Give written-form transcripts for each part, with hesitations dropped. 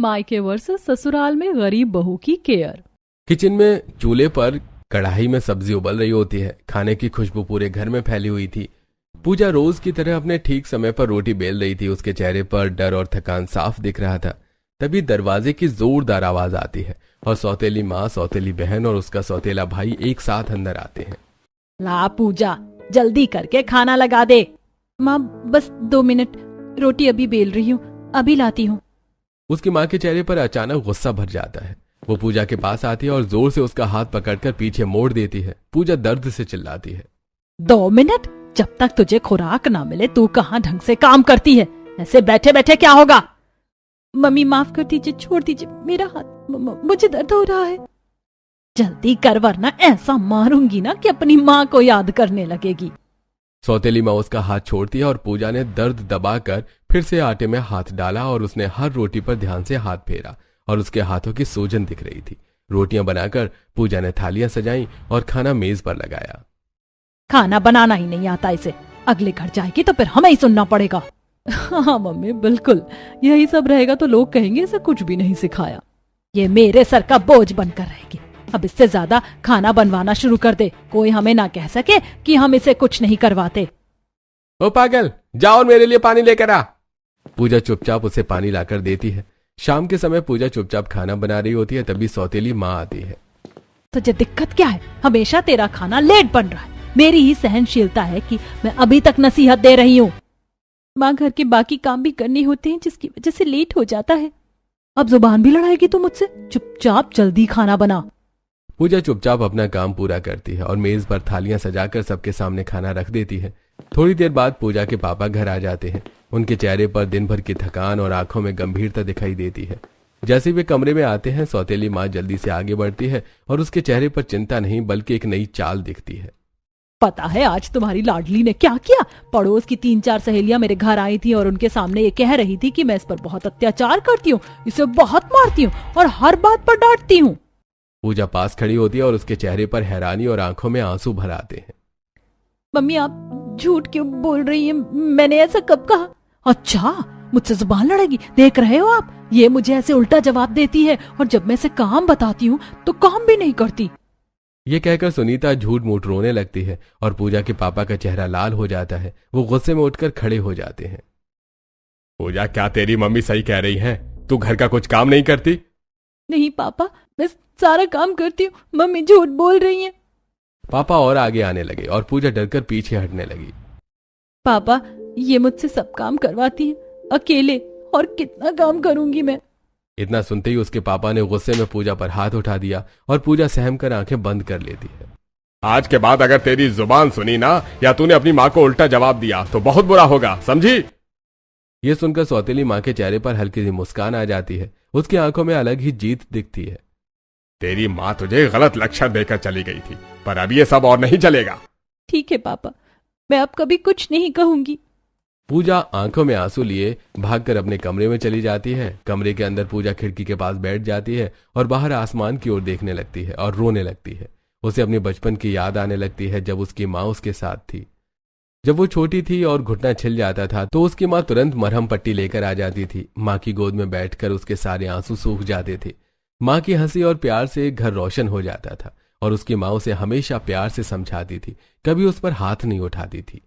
मायके वर्सेस ससुराल में गरीब बहू की केयर। किचन में चूल्हे पर कढ़ाई में सब्जी उबल रही होती है। खाने की खुशबू पूरे घर में फैली हुई थी। पूजा रोज की तरह अपने ठीक समय पर रोटी बेल रही थी। उसके चेहरे पर डर और थकान साफ दिख रहा था। तभी दरवाजे की जोरदार आवाज आती है और सौतेली माँ, सौतेली बहन और उसका सौतेला भाई एक साथ अंदर आते हैं। ला पूजा, जल्दी करके खाना लगा दे। माँ बस 2 मिनट, रोटी अभी बेल रही हूँ, अभी लाती हूँ। उसकी माँ के चेहरे पर अचानक गुस्सा भर जाता है। वो पूजा के पास आती है और जोर से उसका हाथ पकड़कर पीछे मोड़ देती है। पूजा दर्द से चिल्लाती है, 2 मिनट? जब तक तुझे खुराक ना मिले तू कहाँ ढंग से काम करती है? ऐसे बैठे बैठे क्या होगा? मम्मी माफ कर दीजिए, छोड़ दीजिए मेरा हाथ, मुझे दर्द हो रहा है। जल्दी कर वरना ऐसा मारूंगी ना कि अपनी माँ को याद करने लगेगी। सौतेली माँ उसका हाथ छोड़ती है और पूजा ने दर्द दबाकर फिर से आटे में हाथ डाला और उसने हर रोटी पर ध्यान से हाथ फेरा और उसके हाथों की सूजन दिख रही थी। रोटियां बनाकर पूजा ने थालियां सजाई और खाना मेज पर लगाया। खाना बनाना ही नहीं आता इसे, अगले घर जाएगी तो फिर हमें ही सुनना पड़ेगा। हाँ मम्मी बिल्कुल, यही सब रहेगा तो लोग कहेंगे इसे कुछ भी नहीं सिखाया। ये मेरे सर का बोझ बनकर रहेगी। अब इससे ज्यादा खाना बनवाना शुरू कर दे, कोई हमें ना कह सके कि हम इसे कुछ नहीं करवाते। ओ पागल, जाओ मेरे लिए पानी लेकर आ। पूजा चुपचाप उसे पानी लाकर देती है। शाम के समय पूजा चुपचाप खाना बना रही होती है। तभी सौतेली माँ आती है। तुझे दिक्कत क्या है? हमेशा तेरा खाना लेट बन रहा है। मेरी ही सहनशीलता है कि मैं अभी तक नसीहत दे रही हूँ। माँ घर के बाकी काम भी करने होते हैं जिसकी वजह से लेट हो जाता है। अब जुबान भी लड़ाएगी तू मुझसे? चुपचाप जल्दी खाना बना। पूजा चुपचाप अपना काम पूरा करती है और मेज पर थालियां सजाकर सबके सामने खाना रख देती है। थोड़ी देर बाद पूजा के पापा घर आ जाते हैं। उनके चेहरे पर दिन भर की थकान और आंखों में गंभीरता दिखाई देती है। जैसे वे कमरे में आते हैं, सौतेली माँ जल्दी से आगे बढ़ती है और उसके चेहरे पर चिंता नहीं बल्कि एक नई चाल दिखती है। पता है आज तुम्हारी लाडली ने क्या किया? पड़ोस की 3-4 सहेलियां मेरे घर आई थी और उनके सामने ये कह रही थी कि मैं इस पर बहुत अत्याचार करती हूँ, इसे बहुत मारती हूँ और हर बात पर डांटती हूँ। पूजा पास खड़ी होती है और उसके चेहरे पर हैरानी और आंखों में आंसू भर आते हैं। मम्मी आप झूठ क्यों बोल रही हैं? मैंने ऐसा कब कहा? अच्छा, मुझसे जुबान लड़ेगी? देख रहे हो आप, ये मुझे ऐसे उल्टा जवाब देती है और जब मैं इसे काम बताती हूँ तो काम भी नहीं करती। ये कहकर सुनीता झूठ मूठ रोने लगती है और पूजा के पापा का चेहरा लाल हो जाता है। वो गुस्से में उठकर खड़े हो जाते हैं। पूजा, क्या तेरी मम्मी सही कह रही है? तू घर का कुछ काम नहीं करती? नहीं पापा, मैं सारा काम करती हूँ, मम्मी झूठ बोल रही है। पापा और आगे आने लगे और पूजा डरकर पीछे हटने लगी। पापा, ये मुझसे सब काम करवाती है अकेले, और कितना काम करूंगी मैं? इतना सुनते ही उसके पापा ने गुस्से में पूजा पर हाथ उठा दिया और पूजा सहम कर आंखें बंद कर लेती है। आज के बाद अगर तेरी जुबान सुनी ना या तूने अपनी माँ को उल्टा जवाब दिया तो बहुत बुरा होगा, समझी? ये सुनकर सौतेली माँ के चेहरे पर हल्की सी मुस्कान आ जाती है। उसकी आंखों में अलग ही जीत दिखती है। तेरी माँ तुझे गलत लक्षण देकर चली गई थी, पर अब ये सब और नहीं चलेगा। ठीक है पापा, मैं अब कभी कुछ नहीं कहूंगी। पूजा आंखों में आंसू लिए भागकर अपने कमरे में चली जाती है। कमरे के अंदर पूजा खिड़की के पास बैठ जाती है और बाहर आसमान की ओर देखने लगती है और रोने लगती है। उसे अपने बचपन की याद आने लगती है जब उसकी माँ उसके साथ थी। जब वो छोटी थी और घुटना छिल जाता था तो उसकी माँ तुरंत मरहम पट्टी लेकर आ जाती थी। माँ की गोद में बैठकर उसके सारे आंसू सूख जाते थे। माँ की हंसी और प्यार से घर रोशन हो जाता था और उसकी माँ उसे हमेशा प्यार से समझाती थी, कभी उस पर हाथ नहीं उठाती थी।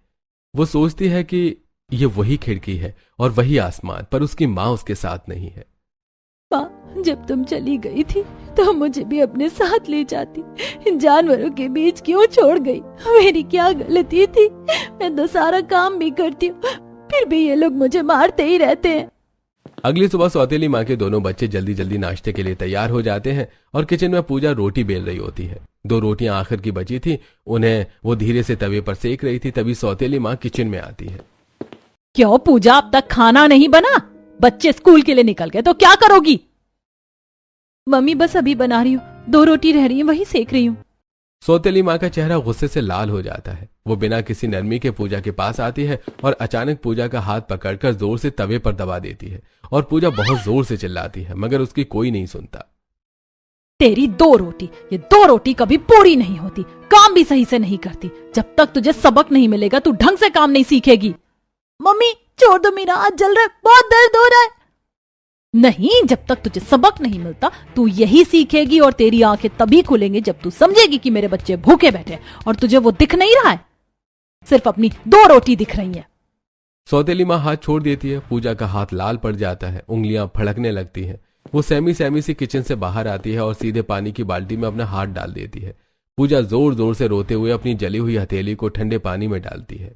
वो सोचती है कि ये वही खिड़की है और वही आसमान, पर उसकी माँ उसके साथ नहीं है। माँ, जब तुम चली गई थी तो मुझे भी अपने साथ ले जाती। इन जानवरों के बीच क्यों छोड़ गई? मेरी क्या गलती थी? मैं तो सारा काम भी करती हूँ, फिर भी ये लोग मुझे मारते ही रहते हैं। अगली सुबह सौतेली माँ के दोनों बच्चे जल्दी जल्दी नाश्ते के लिए तैयार हो जाते हैं और किचन में पूजा रोटी बेल रही होती है। 2 रोटियां आखिर की बची थी, उन्हें वो धीरे से तवे पर सेक रही थी। तभी सौतेली माँ किचन में आती है। क्यों पूजा, अब तक खाना नहीं बना? बच्चे स्कूल के लिए निकल गए तो क्या करोगी? मम्मी बस अभी बना रही हूँ, 2 रोटी रह रही है, वही सेक रही हूँ। सौतेली माँ का चेहरा गुस्से से लाल हो जाता है। वो बिना किसी नरमी के पूजा के पास आती है और अचानक पूजा का हाथ पकड़कर जोर से तवे पर दबा देती है और पूजा बहुत जोर से चिल्लाती है, मगर उसकी कोई नहीं सुनता। तेरी 2 रोटी, ये 2 रोटी कभी पूरी नहीं होती, काम भी सही से नहीं करती। जब तक तुझे सबक नहीं मिलेगा तू ढंग से काम नहीं सीखेगी। मम्मी छोड़ दो, मेरा हाथ जल रहा है, बहुत दर्द हो रहा है। नहीं, जब तक तुझे सबक नहीं मिलता तू यही सीखेगी और तेरी आंखें तभी खुलेंगी जब तू समझेगी कि मेरे बच्चे भूखे बैठे और तुझे वो दिख नहीं रहा है, सिर्फ अपनी 2 रोटी दिख रही है। सौतेली माँ हाथ छोड़ देती है। पूजा का हाथ लाल पड़ जाता है, उंगलियां फड़कने लगती हैं। वो सहमी सहमी सी किचन से बाहर आती है और सीधे पानी की बाल्टी में अपना हाथ डाल देती है। पूजा जोर जोर से रोते हुए अपनी जली हुई हथेली को ठंडे पानी में डालती है।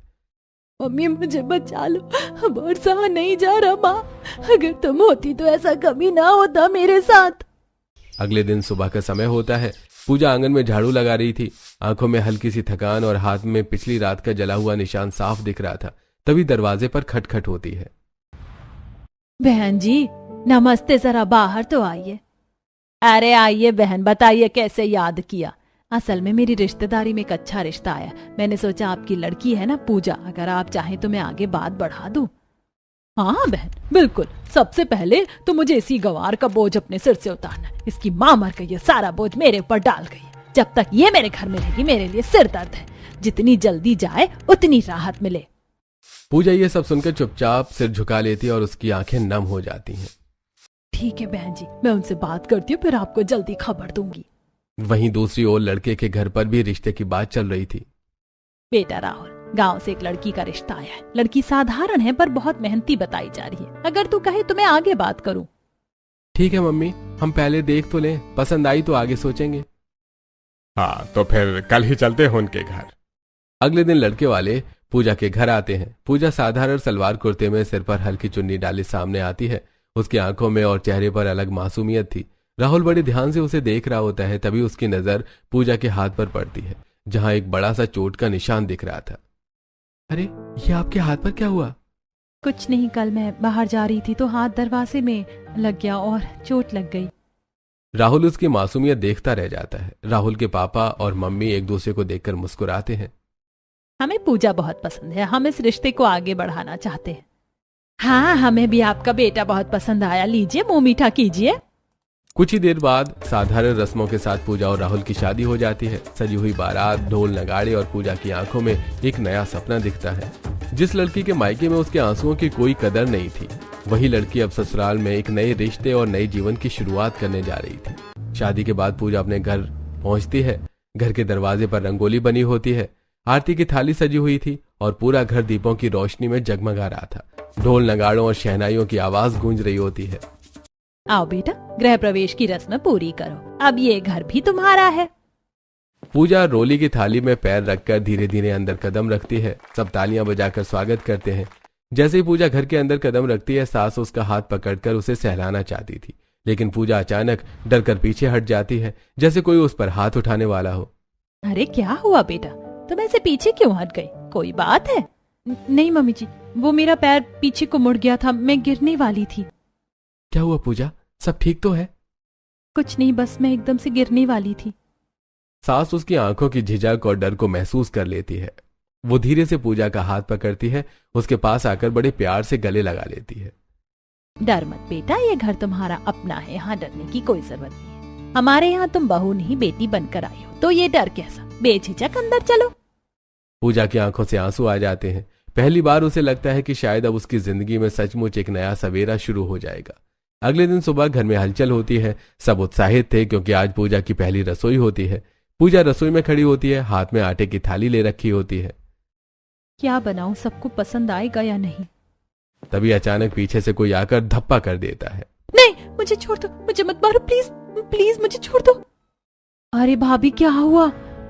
मम्मी मुझे बचा लो, अब और सहा नहीं जा रहा माँ, अगर तुम होती तो ऐसा कभी ना होता मेरे साथ। अगले दिन सुबह का समय होता है। पूजा आंगन में झाड़ू लगा रही थी। आंखों में हल्की सी थकान और हाथ में पिछली रात का जला हुआ निशान साफ दिख रहा था। तभी दरवाजे पर खटखट होती है। बहन जी नमस्ते, जरा बाहर तो आइए। अरे आइए बहन, बताइए कैसे याद किया। असल में मेरी रिश्तेदारी में एक अच्छा रिश्ता आया, मैंने सोचा आपकी लड़की है ना पूजा, अगर आप चाहें तो मैं आगे बात बढ़ा दूं। हाँ बहन बिल्कुल, सबसे पहले तो मुझे इसी गंवार का बोझ अपने सिर से उतारना। इसकी माँ मर गई है, सारा बोझ मेरे ऊपर डाल गई है। जब तक ये मेरे घर में रहेगी मेरे लिए सिर दर्द है, जितनी जल्दी जाए उतनी राहत मिले। पूजा ये सब सुनकर चुपचाप सिर झुका लेती है और उसकी आंखें नम हो जाती हैं। ठीक है बहन जी, मैं उनसे बात करती हूँ, फिर आपको जल्दी खबर दूंगी। वहीं दूसरी ओर लड़के के घर पर भी रिश्ते की बात चल रही थी। बेटा राहुल, गांव से एक लड़की का रिश्ता आया है। लड़की साधारण है पर बहुत मेहनती बताई जा रही है, अगर तू कहे तो मैं आगे बात करूं। ठीक है मम्मी, हम पहले देख तो लें, पसंद आई तो आगे सोचेंगे। हाँ तो फिर कल ही चलते हैं उनके घर। अगले दिन लड़के वाले पूजा के घर आते हैं। पूजा साधारण सलवार कुर्ते में सिर पर हल्की चुन्नी डाली सामने आती है। उसकी आंखों में और चेहरे पर अलग मासूमियत थी। राहुल बड़े ध्यान से उसे देख रहा होता है। तभी उसकी नजर पूजा के हाथ पर पड़ती है, जहां एक बड़ा सा चोट का निशान दिख रहा था। अरे ये आपके हाथ पर क्या हुआ? कुछ नहीं, कल मैं बाहर जा रही थी तो हाथ दरवाजे में लग गया और चोट लग गई। राहुल उसकी मासूमियत देखता रह जाता है। राहुल के पापा और मम्मी एक दूसरे को देखकर मुस्कुराते हैं। हमें पूजा बहुत पसंद है, हम इस रिश्ते को आगे बढ़ाना चाहते हैं। हाँ हमें भी आपका बेटा बहुत पसंद आया, लीजिए मुंह मीठा कीजिए। कुछ ही देर बाद साधारण रस्मों के साथ पूजा और राहुल की शादी हो जाती है। सजी हुई बारात, ढोल नगाड़े और पूजा की आंखों में एक नया सपना दिखता है। जिस लड़की के मायके में उसके आंसुओं की कोई कदर नहीं थी, वही लड़की अब ससुराल में एक नए रिश्ते और नए जीवन की शुरुआत करने जा रही थी। शादी के बाद पूजा अपने घर पहुंचती है। घर के दरवाजे पर रंगोली बनी होती है, आरती की थाली सजी हुई थी और पूरा घर दीपों की रोशनी में जगमगा रहा था। ढोल नगाड़ों और शहनाइयों की आवाज गूंज रही होती है। आओ बेटा, गृह प्रवेश की रस्म पूरी करो, अब ये घर भी तुम्हारा है। पूजा रोली की थाली में पैर रखकर धीरे धीरे अंदर कदम रखती है। सब तालियां बजाकर स्वागत करते हैं। जैसे ही पूजा घर के अंदर कदम रखती है, सास उसका हाथ पकड़कर उसे सहलाना चाहती थी, लेकिन पूजा अचानक डरकर पीछे हट जाती है, जैसे कोई उस पर हाथ उठाने वाला हो। अरे क्या हुआ बेटा, तुम ऐसे पीछे क्यों हट गई, कोई बात है? नहीं मम्मी जी, वो मेरा पैर पीछे को मुड़ गया था, मैं गिरने वाली थी। क्या हुआ पूजा, सब ठीक तो है? कुछ नहीं, बस मैं एकदम से गिरने वाली थी। सास उसकी आंखों की झिझक और डर को महसूस कर लेती है। वो धीरे से पूजा का हाथ पकड़ती है, उसके पास आकर बड़े प्यार से गले लगा लेती है। डर मत बेटा, ये घर तुम्हारा अपना है, यहाँ डरने की कोई जरूरत नहीं है। हमारे यहाँ तुम बहू नहीं बेटी बनकर आई हो, तो ये डर कैसा, बेझिझक अंदर चलो। पूजा की आंखों से आंसू आ जाते हैं। पहली बार उसे लगता है कि शायद अब उसकी जिंदगी में सचमुच एक नया सवेरा शुरू हो जाएगा। अगले दिन सुबह घर में हलचल होती है। सब उत्साहित थे क्योंकि आज पूजा की पहली रसोई होती है। पूजा रसोई में खड़ी होती है, हाथ में आटे की थाली ले रखी होती है। क्या बनाऊं, सबको पसंद आएगा या नहीं? तभी अचानक पीछे से कोई आकर धप्पा कर देता है। नहीं, मुझे छोड़ दो, मुझे मत मारो, प्लीज प्लीज मुझे छोड़ दो। अरे भाभी क्या हुआ,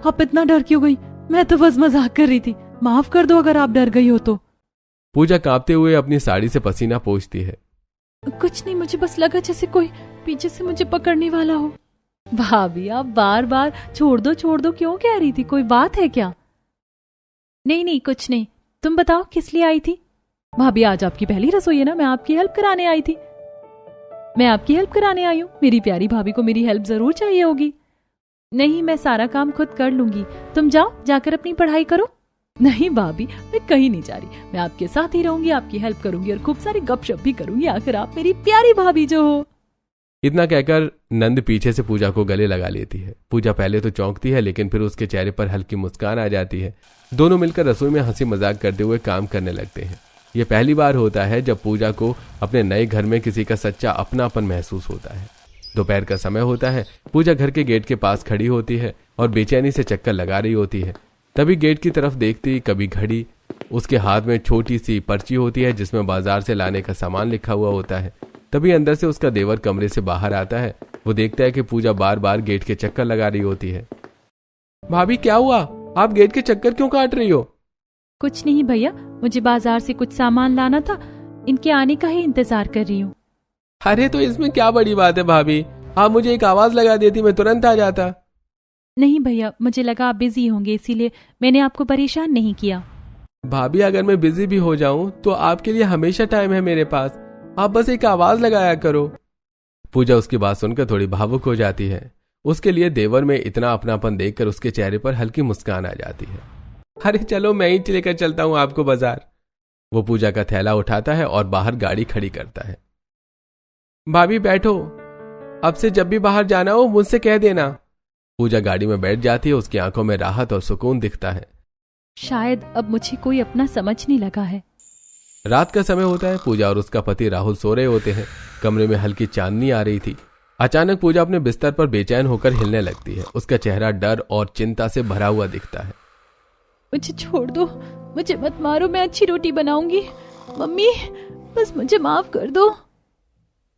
आप इतना डर क्यों गई? मैं तो बस मजाक कर रही थी, माफ कर दो अगर आप डर गई हो तो। पूजा कांपते हुए अपनी साड़ी से पसीना पोंछती है। कुछ नहीं, मुझे बस लगा जैसे कोई पीछे से मुझे पकड़ने वाला हो। भाभी आप बार बार छोड़ दो क्यों कह रही थी, कोई बात है क्या? नहीं नहीं कुछ नहीं, तुम बताओ किस लिए आई थी? भाभी आज आपकी पहली रसोई है ना, मैं आपकी हेल्प कराने आई थी। मैं आपकी हेल्प कराने आई हूँ, मेरी प्यारी भाभी को मेरी हेल्प जरूर चाहिए होगी। नहीं, मैं सारा काम खुद कर लूंगी, तुम जाओ जाकर अपनी पढ़ाई करो। नहीं भाभी, मैं कहीं नहीं जा रही, मैं आपके साथ ही रहूंगी, आपकी हेल्प करूंगी और खूब सारी गपशप भी करूंगी, आखिर आप मेरी प्यारी भाभी जो हो। इतना कहकर नंद पीछे से पूजा को गले लगा लेती है। पूजा पहले तो चौंकती है, लेकिन फिर उसके चेहरे पर हल्की मुस्कान आ जाती है। दोनों मिलकर रसोई में हंसी मजाक करते हुए काम करने लगते हैं। ये पहली बार होता है जब पूजा को अपने नए घर में किसी का सच्चा अपनापन महसूस होता है। दोपहर का समय होता है। पूजा घर के गेट के पास खड़ी होती है और बेचैनी से चक्कर लगा रही होती है। तभी गेट की तरफ देखती कभी घड़ी, उसके हाथ में छोटी सी पर्ची होती है जिसमें बाजार से लाने का सामान लिखा हुआ होता है। तभी अंदर से उसका देवर कमरे से बाहर आता है। वो देखता है कि पूजा बार बार गेट के चक्कर लगा रही होती है। भाभी क्या हुआ, आप गेट के चक्कर क्यों काट रही हो? कुछ नहीं भैया, मुझे बाजार से कुछ सामान लाना था, इनके आने का ही इंतजार कर रही हूँ। अरे तो इसमें क्या बड़ी बात है भाभी, आप मुझे एक आवाज लगा देती, मैं तुरंत आ जाता। नहीं भैया, मुझे लगा आप बिजी होंगे इसीलिए मैंने आपको परेशान नहीं किया। भाभी अगर मैं बिजी भी हो जाऊं तो आपके लिए हमेशा टाइम है मेरे पास, आप बस एक आवाज लगाया करो। पूजा उसकी बात सुनकर थोड़ी भावुक हो जाती है। उसके लिए देवर में इतना अपनापन देखकर उसके चेहरे पर हल्की मुस्कान आ जाती है। अरे चलो मैं ही लेकर चलता हूं आपको बाजार। वो पूजा का थैला उठाता है और बाहर गाड़ी खड़ी करता है। भाभी बैठो, अब से जब भी बाहर जाना हो मुझसे कह देना। पूजा गाड़ी में बैठ जाती है। उसकी आंखों में राहत और सुकून दिखता है। शायद अब मुझे कोई अपना समझने लगा है। रात का समय होता है। पूजा और उसका पति राहुल सो रहे होते हैं। कमरे में हल्की चांदनी आ रही थी। अचानक पूजा अपने बिस्तर पर बेचैन होकर हिलने लगती है। उसका चेहरा डर और चिंता से भरा हुआ दिखता है। मुझे छोड़ दो, मुझे मत मारो, मैं अच्छी रोटी बनाऊंगी। मम्मी बस मुझे माफ कर दो।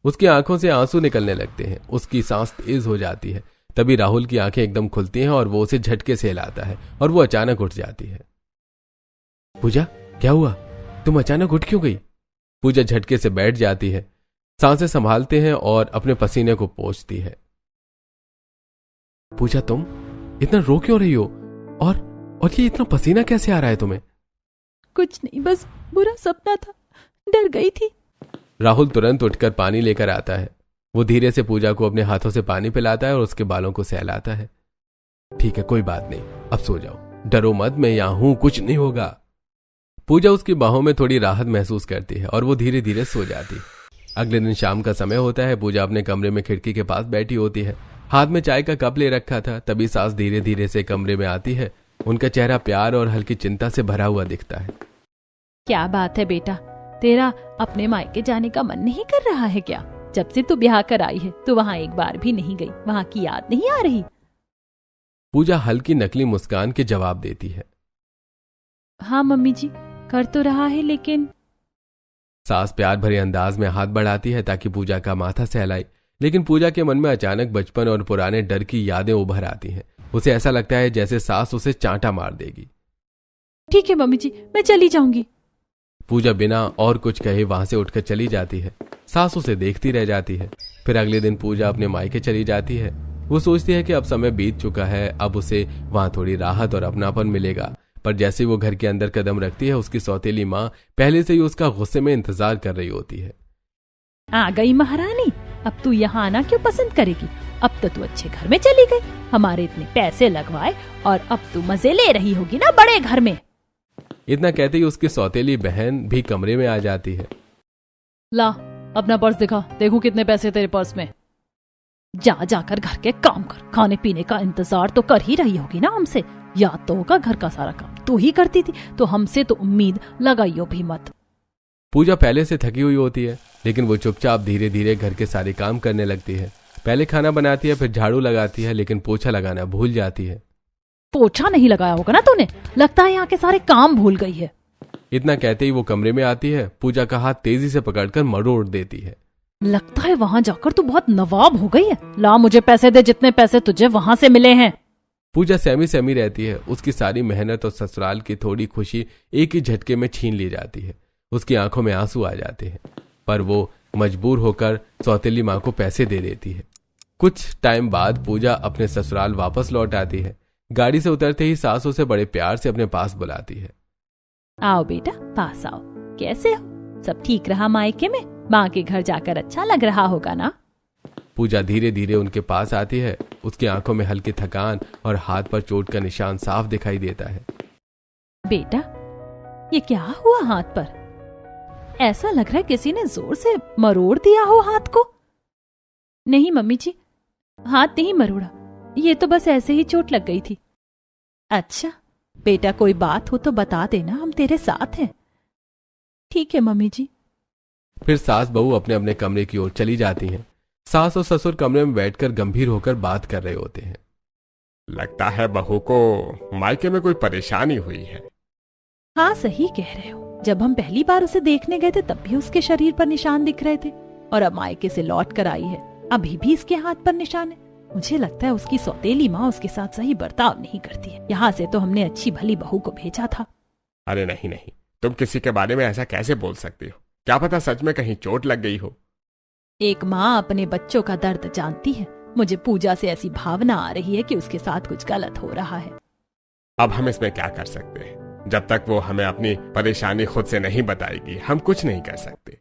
उसकी आंखों से आंसू निकलने लगते हैं। उसकी सांस तेज हो जाती है। तभी राहुल की आंखें एकदम खुलती हैं और वो उसे झटके से हिलाता है और वो अचानक उठ जाती है। पूजा क्या हुआ, तुम अचानक उठ क्यों गई? पूजा झटके से बैठ जाती है। सांसें संभालते हैं और अपने पसीने को पोंछती है। पूजा तुम इतना रो क्यों रही हो, और ये इतना पसीना कैसे आ रहा है तुम्हें? कुछ नहीं, बस बुरा सपना था, डर गई थी। राहुल तुरंत उठकर पानी लेकर आता है। वो धीरे से पूजा को अपने हाथों से पानी पिलाता है और उसके बालों को सहलाता है। ठीक है कोई बात नहीं, अब सो जाओ, डरो मत, मैं यहां हूं, कुछ नहीं होगा। पूजा उसकी बाहों में थोड़ी राहत महसूस करती है और वो धीरे धीरे सो जाती है। अगले दिन शाम का समय होता है। पूजा अपने कमरे में खिड़की के पास बैठी होती है। हाथ में चाय का कप ले रखा था। तभी सास धीरे धीरे से कमरे में आती है। उनका चेहरा प्यार और हल्की चिंता से भरा हुआ दिखता है। क्या बात है बेटा, तेरा अपने मायके जाने का मन नहीं कर रहा है क्या? जब से तू ब्याह कर आई है तो वहां एक बार भी नहीं गई, वहां की याद नहीं आ रही? पूजा हल्की नकली मुस्कान के जवाब देती है। हाँ मम्मी जी, कर तो रहा है लेकिन। सास प्यार भरे अंदाज में हाथ बढ़ाती है ताकि पूजा का माथा सहलाए, लेकिन पूजा के मन में अचानक बचपन और पुराने डर की यादें उभर आती हैं। उसे ऐसा लगता है जैसे सास उसे चांटा मार देगी। ठीक है मम्मी जी, मैं चली जाऊंगी। पूजा बिना और कुछ कहे वहां से उठकर चली जाती है। सास उसे देखती रह जाती है। फिर अगले दिन पूजा अपने मायके चली जाती है। वो सोचती है कि अब समय बीत चुका है, अब उसे वहां थोड़ी राहत और अपनापन मिलेगा। पर जैसे वो घर के अंदर कदम रखती है, उसकी सौतेली माँ पहले से ही उसका गुस्से में इंतजार कर रही होती है। आ गई महारानी, अब तू यहाँ आना क्यों पसंद करेगी? अब तो तू अच्छे घर में चली गई, हमारे इतने पैसे लगवाए और अब तू मजे ले रही होगी ना बड़े घर में। इतना कहते ही उसकी सौतेली बहन भी कमरे में आ जाती है। ला अपना पर्स दिखा, देखूं कितने पैसे तेरे पर्स में। जा जाकर घर के काम कर, खाने पीने का इंतजार तो कर ही रही होगी ना हमसे। याद तो होगा घर का सारा काम तू ही करती थी, तो हमसे तो उम्मीद लगाइयो भी मत। पूजा पहले से थकी हुई होती है, लेकिन वो चुपचाप धीरे धीरे घर के सारे काम करने लगती है। पहले खाना बनाती है, फिर झाड़ू लगाती है, लेकिन पोछा लगाना भूल जाती है। पोछा नहीं लगाया होगा ना तूने, लगता है यहाँ के सारे काम भूल गई है। इतना कहते ही वो कमरे में आती है। पूजा का हाथ तेजी से पकड़कर मरोड़ देती है। लगता है वहाँ जाकर तू बहुत नवाब हो गई है। ला मुझे पैसे दे, जितने पैसे तुझे वहां से मिले हैं। पूजा सहमी सहमी रहती है। उसकी सारी मेहनत और ससुराल की थोड़ी खुशी एक ही झटके में छीन ली जाती है। उसकी आंखों में आंसू आ जाते हैं, पर वो मजबूर होकर सौतेली माँ को पैसे दे देती है। कुछ टाइम बाद पूजा अपने ससुराल वापस लौट आती है। गाड़ी से उतरते ही सास उसे बड़े प्यार से अपने पास बुलाती है। आओ बेटा, पास आओ। कैसे हो? सब ठीक रहा मायके में? माँ के घर जाकर अच्छा लग रहा होगा ना? पूजा धीरे धीरे उनके पास आती है। उसकी आंखों में हल्की थकान और हाथ पर चोट का निशान साफ दिखाई देता है। बेटा ये क्या हुआ हाथ पर? ऐसा लग रहा है किसी ने जोर से मरोड़ दिया हो हाथ को। नहीं मम्मी जी, हाथ नहीं मरोड़ा, ये तो बस ऐसे ही चोट लग गई थी। अच्छा बेटा, कोई बात हो तो बता देना, हम तेरे साथ हैं। ठीक है मम्मी जी। फिर सास बहू अपने अपने कमरे की ओर चली जाती हैं। सास और ससुर कमरे में बैठकर गंभीर होकर बात कर रहे होते हैं। लगता है बहू को मायके में कोई परेशानी हुई है। हाँ सही कह रहे हो, जब हम पहली बार उसे देखने गए थे तब भी उसके शरीर पर निशान दिख रहे थे, और अब मायके से लौट कर आई है, अभी भी इसके हाथ पर निशान है। मुझे लगता है उसकी सौतेली माँ उसके साथ सही बर्ताव नहीं करती है। यहाँ से तो हमने अच्छी भली बहू को भेजा था। अरे नहीं नहीं, तुम किसी के बारे में ऐसा कैसे बोल सकती हो? क्या पता सच में कहीं चोट लग गई हो। एक माँ अपने बच्चों का दर्द जानती है। मुझे पूजा से ऐसी भावना आ रही है कि उसके साथ कुछ गलत हो रहा है। अब हम इसमें क्या कर सकते हैं? जब तक वो हमें अपनी परेशानी खुद से नहीं बताएगी हम कुछ नहीं कर सकते।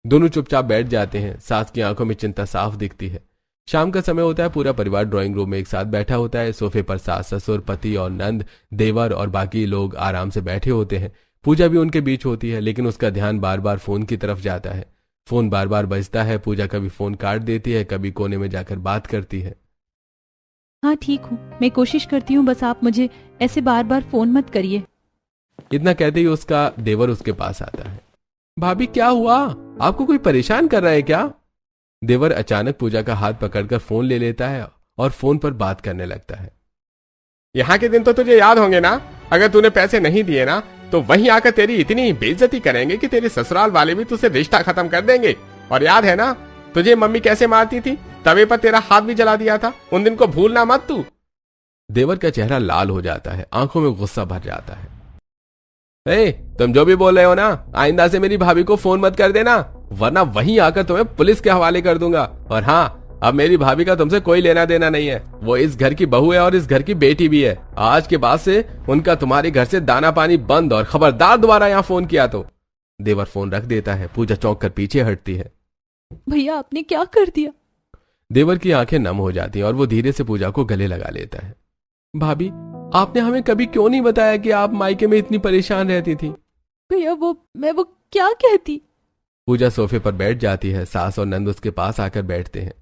दोनों चुपचाप बैठ जाते हैं। सास की आंखों में चिंता साफ दिखती है। शाम का समय होता है। पूरा परिवार ड्राइंग रूम में एक साथ बैठा होता है। सोफे पर सास ससुर पति और नंद देवर और बाकी लोग आराम से बैठे होते हैं। पूजा भी उनके बीच होती है, लेकिन उसका ध्यान बार बार फोन की तरफ जाता है। फोन बार बार बजता है। पूजा कभी फोन काट देती है, कभी कोने में जाकर बात करती है। हाँ ठीक हूँ, मैं कोशिश करती हूँ, बस आप मुझे ऐसे बार बार फोन मत करिए। इतना कहते ही उसका देवर उसके पास आता है। भाभी क्या हुआ? आपको कोई परेशान कर रहा है क्या? देवर अचानक पूजा का हाथ पकड़कर फोन ले लेता है और फोन पर बात करने लगता है। यहाँ के दिन तो तुझे याद होंगे ना? अगर तूने पैसे नहीं दिए ना तो वहीं आकर तेरी इतनी बेइज्जती करेंगे कि तेरे ससुराल वाले भी तुझसे रिश्ता खत्म कर देंगे। और याद है ना तुझे मम्मी कैसे मारती थी? तवे पर तेरा हाथ भी जला दिया था। उन दिन को भूलना मत तू। देवर का चेहरा लाल हो जाता है, आंखों में गुस्सा भर जाता है। ए, तुम जो भी बोल रहे हो ना, आइंदा से मेरी भाभी को फोन मत कर देना, वरना वहीं आकर तुम्हें पुलिस के हवाले कर दूंगा। और हाँ, अब मेरी भाभी का तुमसे कोई लेना देना नहीं है। वो इस घर की बहू है और इस घर की बेटी भी है। आज के बाद से उनका तुम्हारे घर से दाना पानी बंद, और खबरदार दोबारा यहाँ फोन किया तो। देवर फोन रख देता है। पूजा चौंक कर पीछे हटती है। भैया आपने क्या कर दिया? देवर की आंखें नम हो जाती हैं और वो धीरे से पूजा को गले लगा लेता है। भाभी, आपने हमें कभी क्यों नहीं बताया कि आप मायके में इतनी परेशान रहती थी? भैया मैं वो क्या कहती? पूजा सोफे पर बैठ जाती है। सास और नंद उसके पास आकर बैठते हैं।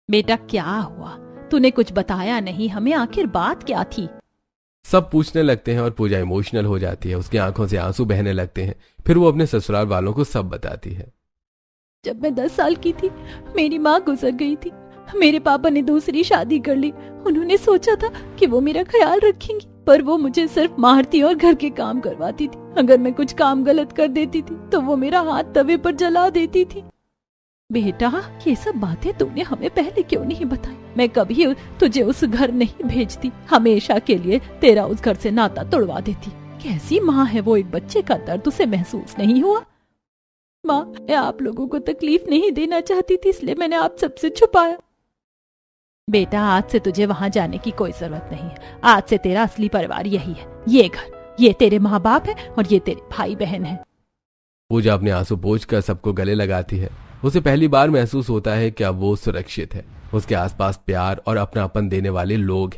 बेटा क्या हुआ? तूने कुछ बताया नहीं हमें, आखिर बात क्या थी? सब पूछने लगते हैं और पूजा इमोशनल हो जाती है। उसकी आंखों से आंसू बहने लगते हैं। फिर वो अपने ससुराल वालों को सब बताती है। जब मैं 10 साल की थी मेरी माँ गुजर गई थी। मेरे पापा ने दूसरी शादी कर ली। उन्होंने सोचा था कि वो मेरा ख्याल रखेंगी, पर वो मुझे सिर्फ मारती और घर के काम करवाती थी। अगर मैं कुछ काम गलत कर देती थी तो वो मेरा हाथ तवे पर जला देती थी। बेटा ये सब बातें तूने हमें पहले क्यों नहीं बताई? मैं कभी तुझे उस घर नहीं भेजती, हमेशा के लिए तेरा उस घर से नाता तोड़वा देती। कैसी माँ है वो, एक बच्चे का दर्द उसे महसूस नहीं हुआ? माँ, मैं आप लोगों को तकलीफ नहीं देना चाहती थी, इसलिए मैंने आप सबसे छुपाया। बेटा आज से तुझे वहाँ जाने की कोई जरूरत नहीं है। आज से तेरा असली परिवार यही है, ये घर, ये तेरे माँ बाप है और ये तेरे भाई बहन है। पूजा अपने आंसू पोंछकर सबको गले लगाती है। उसे पहली बार महसूस होता है कि अब वो सुरक्षित है। उसके आसपास प्यार और अपनापन देने वाले लोग हैं।